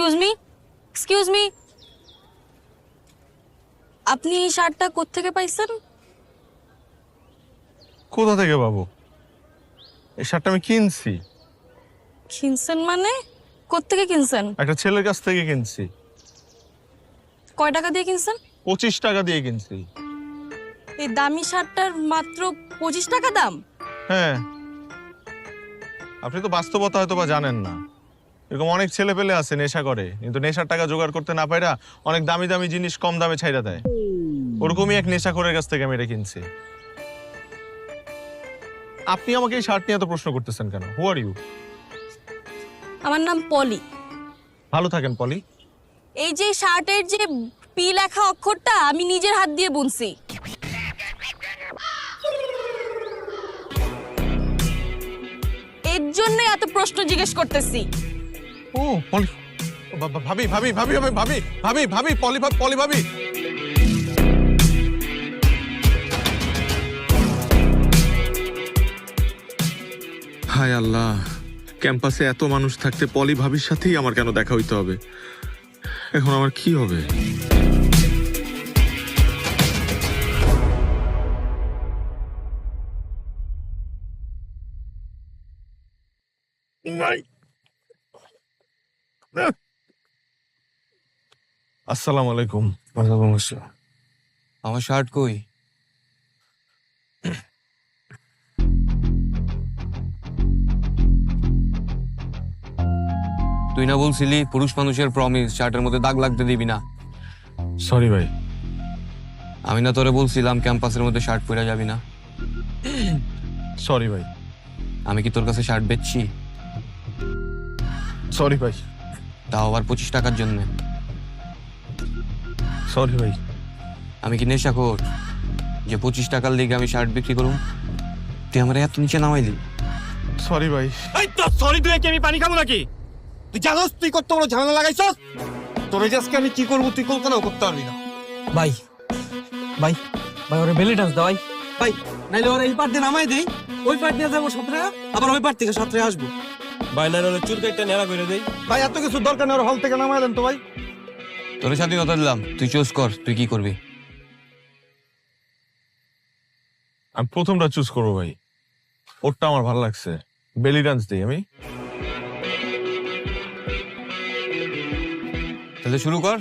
Excuse me, আপনি এই শার্টটা কোত্থেকে পাইছেন? কোথা থেকে পাবো? এই শার্টটা আমি কিনছি। কিনছেন মানে? কোত্থেকে কিনছেন? একটা ছেলের কাছ থেকে কিনছি। কয় টাকা দিয়ে কিনছেন? 25 টাকা দিয়ে কিনছি। এই দামি শার্টটার মাত্র 25 টাকা দাম? হ্যাঁ, আপনি তো বাস্তবতা হয়তো বা জানেন না। এরকম অনেক ছেলে পেলে আছে নেশা করে, কিন্তু নেশার টাকা জোগাড় করতে না পাইরা অনেক দামি দামি জিনিস কম দামে ছাইরা দেয়। ওরকমই এক নেশাখোরের কাছ থেকে আমি এটা কিনছি। আপনি আমাকে এই শার্ট নিয়ে এত প্রশ্ন করতেছেন কেন? হু আর ইউ? আমার নাম পলি। ভালো থাকেন পলি। এই যে শার্টের যে পি লেখা অক্ষরটা আমি নিজের হাত দিয়ে বুনছি। এর জন্য এত প্রশ্ন জিজ্ঞেস করতেছি। ও পলি, ভাবি ভাবি ভাবি ভাবি ভাবি ভাবি ভাবি পলি পলি ভাবি। হায় আল্লাহ, ক্যাম্পাসে এত মানুষ থাকতে পলি ভাবির সাথেই আমার কেন দেখা হইতে হবে? এখন আমার কি হবে? আসসালামু আলাইকুম। ওয়ালাইকুম আসসালাম। আমার শার্ট কই? তুই না বলছিলি পুরুষ মানুষের প্রমিস শার্টের মধ্যে দাগ লাগতে দিবি না? সরি ভাই। আমি না তোরে বলছিলাম ক্যাম্পাসের মধ্যে শার্ট পরে যাবি না? সরি ভাই। আমি কি তোর কাছে শার্ট বেচছি? সরি ভাই। তাও আবার 25 টাকার জন্য? সরি ভাই। আমি কি নেশাখোর যে 25 টাকার লিগে আমি শার্ট বিক্রি করুম? তুই আমার এত নিচে নামাইলি। সরি ভাই। এই তো সরি তুই কি আমি পানি খাবো নাকি? তুই জানোস তুই কত বড় ঝামেলা লাগাইছস? তোর আজকে আমি কি করবো তুই কল্পনাও করতে পারবি না। ভাই ভাই ভাই ওরে বেলি ডান্স দাও ভাই। ভাই নাইলে ওরা এই পার দিয়ে নামাই দেই, ওই পার দিয়ে যাবো 17, আবার ওই পার থেকে 17 আসবো। ভাই নাইলে ওরা চুল কাটটা নেড়া করে দেই। ভাই এত কিছু দরকার নেই, ওরা হল থেকে নামাই দেন তো ভাই। তোর স্বাধীনতা দিলাম, তুই চুজ কর তুই কি করবি। আমি প্রথমটা চুজ করবো ভাই। ওরটা আমার ভালো লাগছে। বেলি ডান্স দিই আমি। তাহলে শুরু কর।